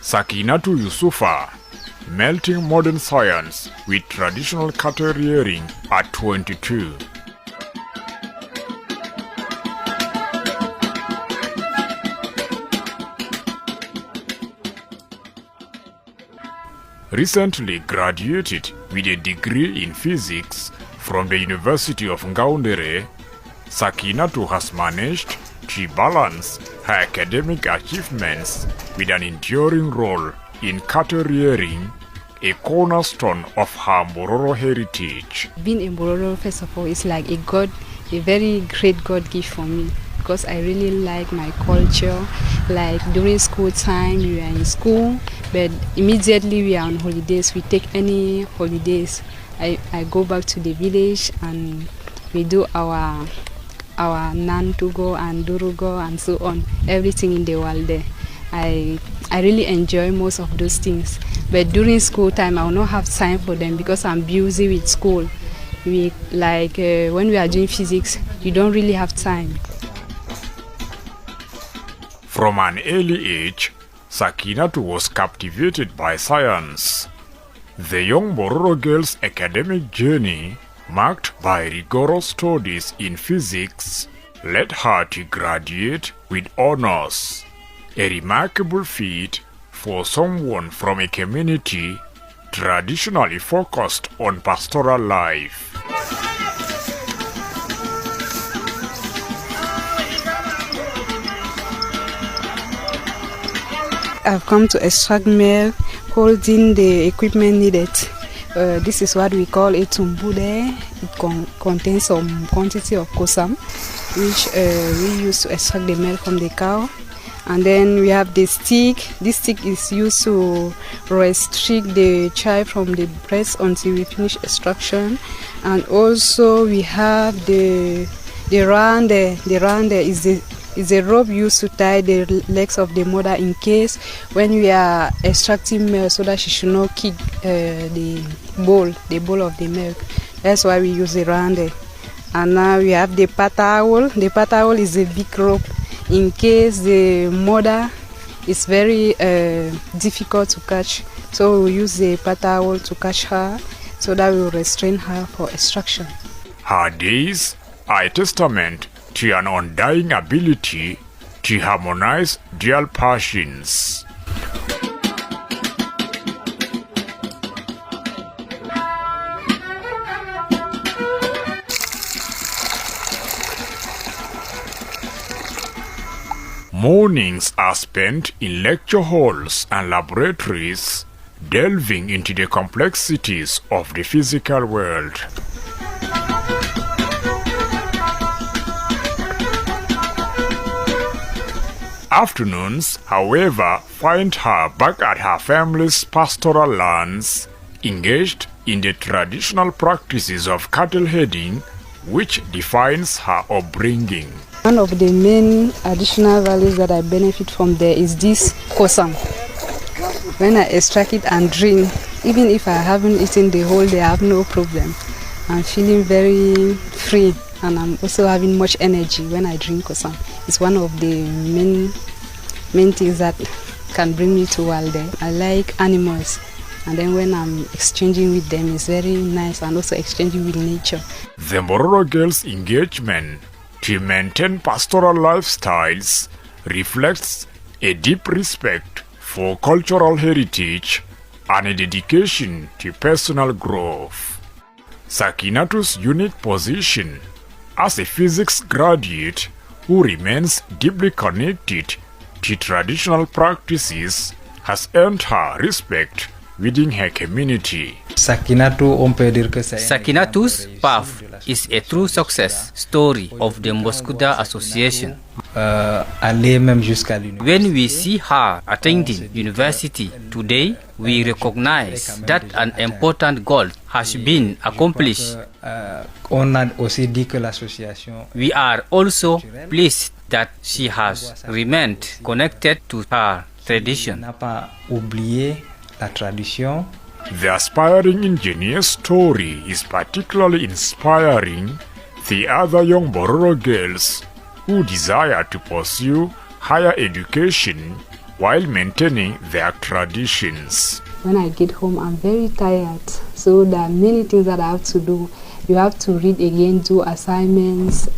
Sakinatou Yusufa, melting modern science with traditional cattle rearing at 22. Recently graduated with a degree in physics from the University of Njangirnde, Sakinatou has managed to balance her academic achievements with an enduring role in cattle rearing, a cornerstone of her mbororo heritage. Being a mbororo, first of all, is like a very great God gift for me, because I really like my culture. Like during school time, we are in school, but immediately we are on holidays. We take any holidays. I go back to the village and we do our Nafu and duroowo and so on, everything in the world there. I really enjoy most of those things, but during school time I will not have time for them because I'm busy with school. When we are doing physics, you don't really have time. From an early age, Sakinatou was captivated by science. The young Bororo girl's academic journey, marked by rigorous studies in physics, led her to graduate with honors, a remarkable feat for someone from a community traditionally focused on pastoral life. I've come to extract milk holding the equipment needed. This is what we call a tumbude. It contains some quantity of kosam, which we use to extract the milk from the cow. And then we have the stick. This stick is used to restrict the child from the breast until we finish extraction. And also we have the rande. The rande is a rope used to tie the legs of the mother in case when we are extracting milk, so that she should not kick the bowl of the milk. That's why we use the rande. And now we have the patawol. The patawol is a big rope in case the mother is very difficult to catch. So we use the patawol to catch her, so that we will restrain her for extraction. Her days are a testament to an undying ability to harmonize dual passions. Mornings are spent in lecture halls and laboratories, delving into the complexities of the physical world. Afternoons, however, find her back at her family's pastoral lands, engaged in the traditional practices of cattle herding, which defines her upbringing. One of the main additional values that I benefit from there is this kosam. When I extract it and drink, even if I haven't eaten the whole day, I have no problem. I'm feeling very free, and I'm also having much energy when I drink kosam. It's one of the main things that can bring me to Walde. I like animals, and then when I'm exchanging with them, it's very nice, and also exchanging with nature. The Mbororo girls' engagement to maintain pastoral lifestyles reflects a deep respect for cultural heritage and a dedication to personal growth. Sakinatou's unique position as a physics graduate who remains deeply connected to traditional practices has earned her respect within her community. Sakinatou's path is a true success story of the Moskuda Association. When we see her attending university today, we recognize that an important goal has been accomplished. We are also pleased that she has remained connected to her tradition. The aspiring engineer's story is particularly inspiring the other young Bororo girls who desire to pursue higher education while maintaining their traditions. When I get home, I'm very tired. So there are many things that I have to do. You have to read again, do assignments.